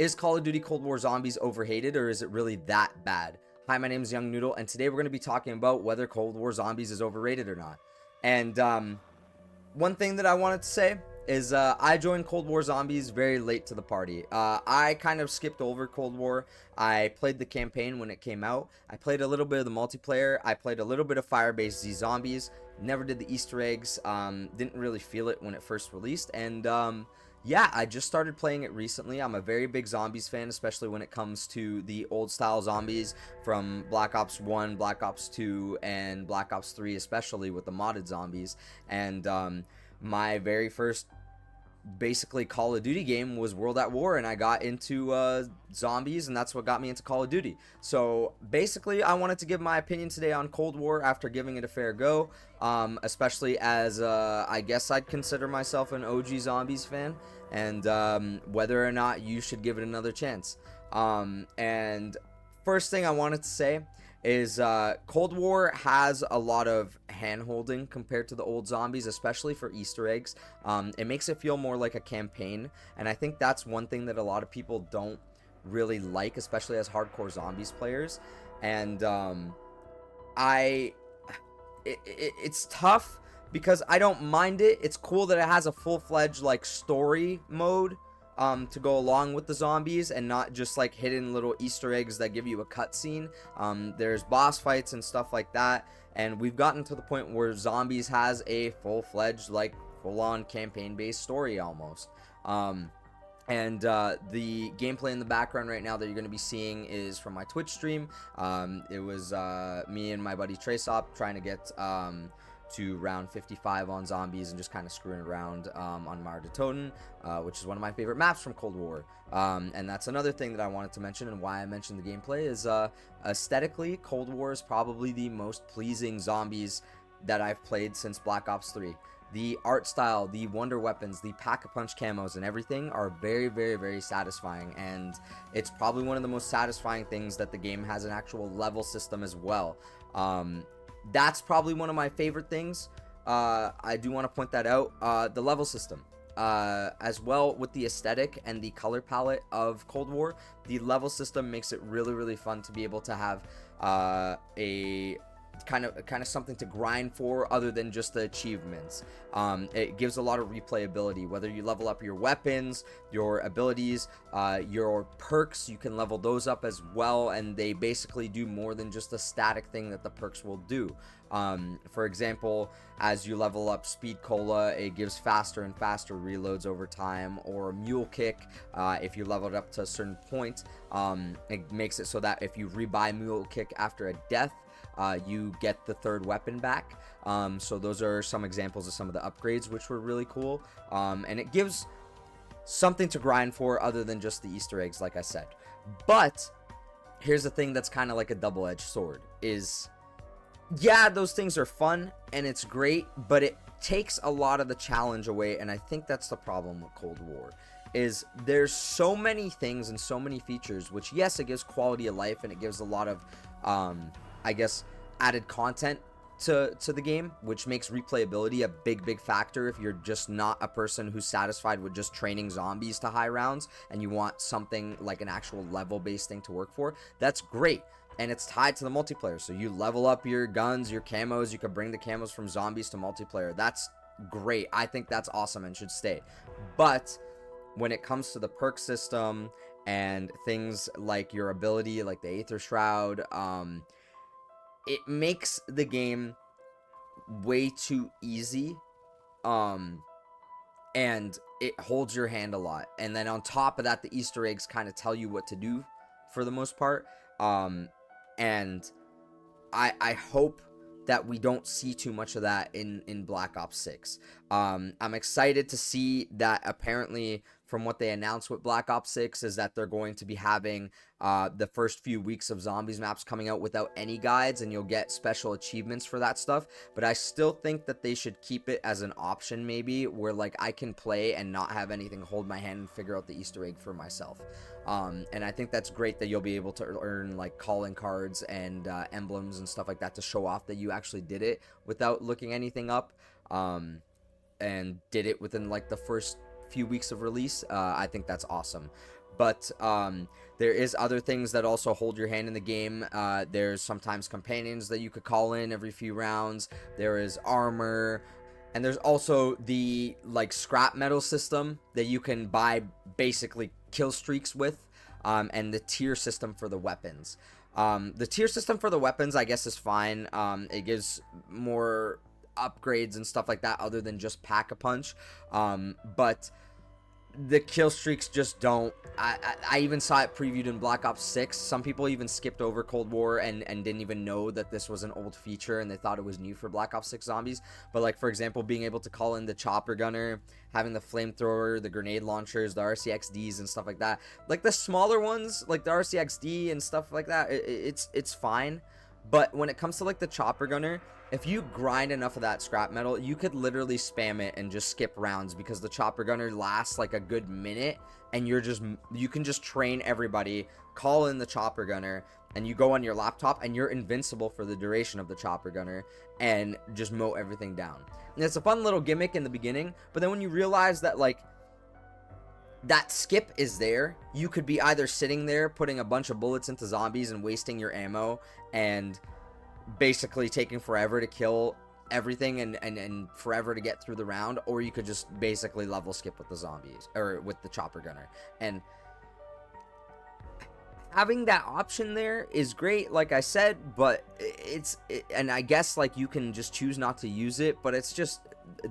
Is Call of Duty Cold War Zombies overhated, or is it really that bad? Hi, my name is Young Noodle, and today we're going to be talking about whether Cold War Zombies is overrated or not. And one thing that I wanted to say is I joined Cold War Zombies very late to the party. I kind of skipped over Cold War. I played the campaign when it came out. I played a little bit of the multiplayer. I played a little bit of Firebase Z Zombies. Never did the Easter eggs. Didn't really feel it when it first released. And yeah, I just started playing it recently. I'm a very big Zombies fan, especially when it comes to the old style zombies from Black Ops 1, Black Ops 2, and Black Ops 3, especially with the modded zombies. And my very first basically Call of Duty game was World at War, and I got into zombies, and that's what got me into Call of Duty. So basically I wanted to give my opinion today on Cold War after giving it a fair go, especially as I guess I'd consider myself an OG Zombies fan, and whether or not you should give it another chance. And first thing I wanted to say is Cold War has a lot of hand-holding compared to the old Zombies, especially for Easter eggs. It makes it feel more like a campaign, and I think that's one thing that a lot of people don't really like, especially as hardcore Zombies players. And it's tough because I don't mind it. It's cool that it has a full-fledged like story mode to go along with the zombies, and not just like hidden little Easter eggs that give you a cutscene. There's boss fights and stuff like that, and we've gotten to the point where Zombies has a full-fledged, like full-on campaign-based story almost. And the gameplay in the background right now that you're going to be seeing is from my Twitch stream. It was me and my buddy Traceop trying to get to round 55 on zombies and just kind of screwing around on Mar de Toten, which is one of my favorite maps from Cold War. And that's another thing that I wanted to mention, and why I mentioned the gameplay is aesthetically, Cold War is probably the most pleasing zombies that I've played since Black Ops 3. The art style, the wonder weapons, the pack-a-punch camos, and everything are very, very, very satisfying, and it's probably one of the most satisfying things that the game has an actual level system as well. That's probably one of my favorite things. I do want to point that out. The level system, as well with the aesthetic and the color palette of Cold War, the level system makes it really, really fun to be able to have a kind of something to grind for other than just the achievements. It gives a lot of replayability, whether you level up your weapons, your abilities, your perks. You can level those up as well, and they basically do more than just a static thing that the perks will do. For example, as you level up Speed Cola, it gives faster and faster reloads over time, or Mule Kick, if you level it up to a certain point, it makes it so that if you rebuy Mule Kick after a death, you get the third weapon back. So those are some examples of some of the upgrades, which were really cool. And it gives something to grind for other than just the Easter eggs, like I said. But here's the thing that's kind of like a double-edged sword is, yeah, those things are fun and it's great, but it takes a lot of the challenge away. And I think that's the problem with Cold War, is there's so many things and so many features, which, yes, it gives quality of life and it gives a lot of I guess added content to the game, which makes replayability a big factor if you're just not a person who's satisfied with just training zombies to high rounds and you want something like an actual level based thing to work for. That's great, and it's tied to the multiplayer, so you level up your guns, your camos, you can bring the camos from zombies to multiplayer. That's great. I think that's awesome and should stay. But when it comes to the perk system and things like your ability, like the Aether Shroud, it makes the game way too easy, and it holds your hand a lot. And then on top of that, the Easter eggs kind of tell you what to do for the most part. And I hope that we don't see too much of that in Black Ops 6. I'm excited to see that apparently from what they announced with Black Ops 6 is that they're going to be having the first few weeks of Zombies maps coming out without any guides, and you'll get special achievements for that stuff. But I still think that they should keep it as an option, maybe, where like I can play and not have anything hold my hand and figure out the Easter egg for myself. And I think that's great that you'll be able to earn like calling cards and emblems and stuff like that to show off that you actually did it without looking anything up, and did it within like the first few weeks of release. I think that's awesome. but there is other things that also hold your hand in the game. There's sometimes companions that you could call in every few rounds. There is armor, and there's also the like scrap metal system that you can buy basically kill streaks with, and the tier system for the weapons. The tier system for the weapons, I guess, is fine. It gives more upgrades and stuff like that other than just Pack-a-Punch. But the kill streaks just don't. I even saw it previewed in Black Ops 6. Some people even skipped over Cold War and didn't even know that this was an old feature, and they thought it was new for Black Ops 6 Zombies. But like, for example, being able to call in the chopper gunner, having the flamethrower, the grenade launchers, the RCXDs and stuff like that. Like the smaller ones, like the RCXD and stuff like that, it's fine. But when it comes to like the chopper gunner, if you grind enough of that scrap metal, you could literally spam it and just skip rounds, because the chopper gunner lasts like a good minute, and you can just train everybody, call in the chopper gunner, and you go on your laptop and you're invincible for the duration of the chopper gunner and just mow everything down. And it's a fun little gimmick in the beginning, but then when you realize that like that skip is there, you could be either sitting there putting a bunch of bullets into zombies and wasting your ammo and basically taking forever to kill everything and forever to get through the round, or you could just basically level skip with the zombies or with the chopper gunner. And having that option there is great, like I said, but and I guess like you can just choose not to use it, but it's just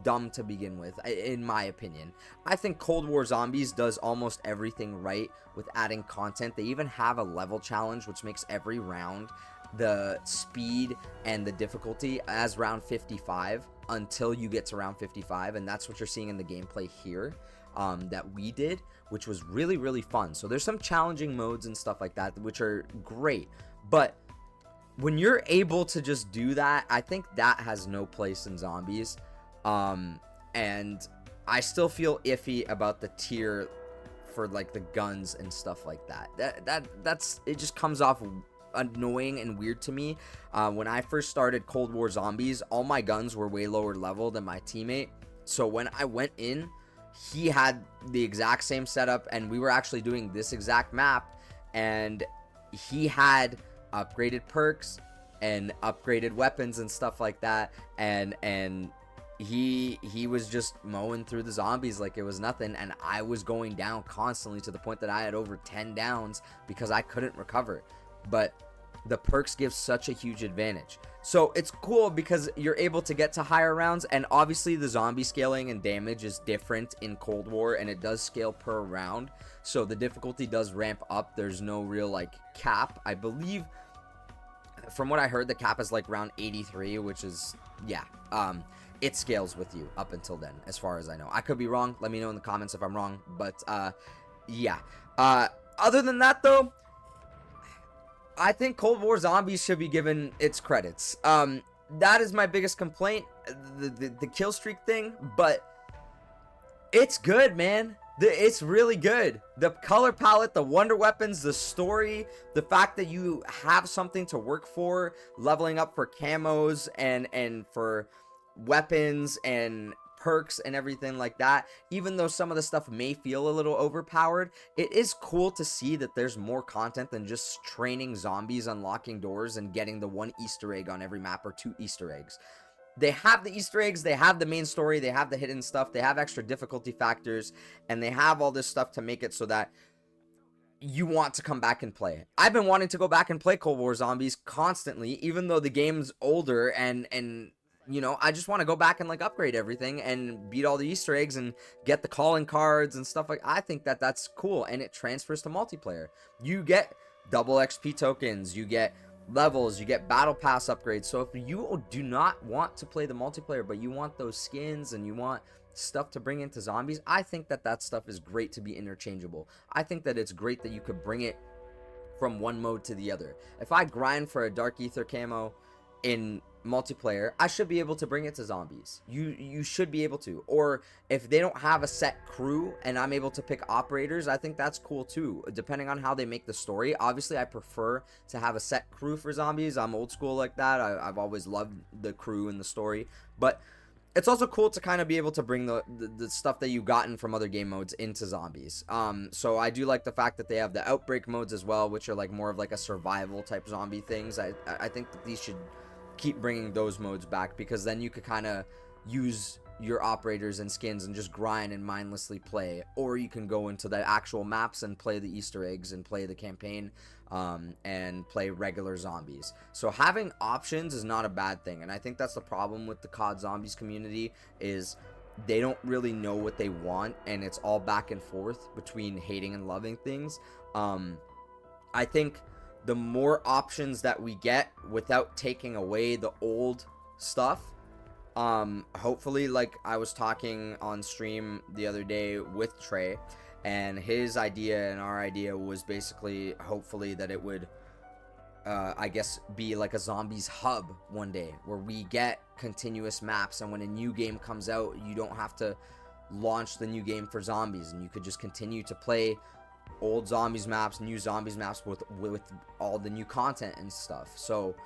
dumb to begin with, in my opinion. I think Cold War Zombies does almost everything right with adding content. They even have a level challenge, which makes every round the speed and the difficulty as round 55 until you get to round 55, and that's what you're seeing in the gameplay here that we did, which was really, really fun. So there's some challenging modes and stuff like that, which are great, but when you're able to just do that, I think that has no place in Zombies. And I still feel iffy about the tier for like the guns and stuff like that. That's it just comes off annoying and weird to me. When I first started Cold War Zombies, all my guns were way lower level than my teammate, so when I went in, he had the exact same setup, and we were actually doing this exact map, and he had upgraded perks and upgraded weapons and stuff like that, and he was just mowing through the zombies like it was nothing, and I was going down constantly to the point that I had over 10 downs because I couldn't recover. But the perks give such a huge advantage. So it's cool because you're able to get to higher rounds, and obviously the zombie scaling and damage is different in Cold War, and it does scale per round, so the difficulty does ramp up. There's no real like cap. I believe from what I heard, the cap is like round 83, which is, yeah, it scales with you up until then, as far as I know. I could be wrong. Let me know in the comments if I'm wrong, but yeah. Other than that though, I think Cold War Zombies should be given its credits. That is my biggest complaint, the kill streak thing, but it's good, man. It's really good. The color palette, the wonder weapons, the story, the fact that you have something to work for, leveling up for camos and for weapons and perks and everything like that. Even though some of the stuff may feel a little overpowered, it is cool to see that there's more content than just training zombies, unlocking doors, and getting the one Easter egg on every map or 2 Easter eggs. They have the Easter eggs, they have the main story, they have the hidden stuff, they have extra difficulty factors, and they have all this stuff to make it so that you want to come back and play it. I've been wanting to go back and play Cold War Zombies constantly, even though the game's older, and you know, I just want to go back and like upgrade everything and beat all the Easter eggs and get the calling cards and stuff like. I think that that's cool, and it transfers to multiplayer. You get double XP tokens, you get levels, you get battle pass upgrades. So if you do not want to play the multiplayer, but you want those skins and you want stuff to bring into zombies, I think that that stuff is great to be interchangeable. I think that it's great that you could bring it from one mode to the other. If I grind for a Dark Ether camo in multiplayer, I should be able to bring it to zombies. You should be able to. Or if they don't have a set crew and I'm able to pick operators, I think that's cool too, depending on how they make the story. Obviously I prefer to have a set crew for zombies. I'm old school like that. I've always loved the crew and the story, but it's also cool to kind of be able to bring the stuff that you gotten from other game modes into zombies. So I do like the fact that they have the outbreak modes as well, which are like more of like a survival type zombie things. I think that these should keep bringing those modes back, because then you could kind of use your operators and skins and just grind and mindlessly play, or you can go into the actual maps and play the Easter eggs and play the campaign, and play regular zombies. So having options is not a bad thing, and I think that's the problem with the COD Zombies community, is they don't really know what they want, and it's all back and forth between hating and loving things. I think the more options that we get without taking away the old stuff, hopefully, like I was talking on stream the other day with Trey, and his idea and our idea was basically, hopefully, that it would, I guess, be like a zombies hub one day, where we get continuous maps, and when a new game comes out, you don't have to launch the new game for zombies, and you could just continue to play old zombies maps, new zombies maps with all the new content and stuff. So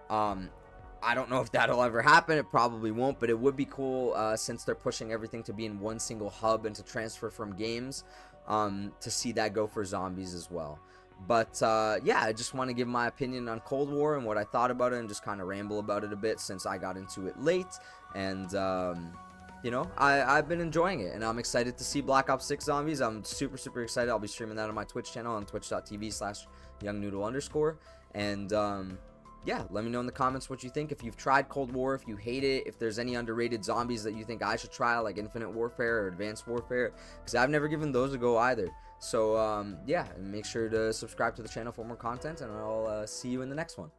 I don't know if that'll ever happen. It probably won't, but it would be cool, since they're pushing everything to be in one single hub and to transfer from games, to see that go for zombies as well. But yeah, I just want to give my opinion on Cold War and what I thought about it, and just kind of ramble about it a bit, since I got into it late. And you know, I've been enjoying it, and I'm excited to see Black Ops 6 Zombies. I'm super excited. I'll be streaming that on my Twitch channel on twitch.tv/youngnoodle_. And yeah, let me know in the comments what you think. If you've tried Cold War, if you hate it, if there's any underrated zombies that you think I should try, like Infinite Warfare or Advanced Warfare, because I've never given those a go either. So yeah, make sure to subscribe to the channel for more content, and I'll see you in the next one.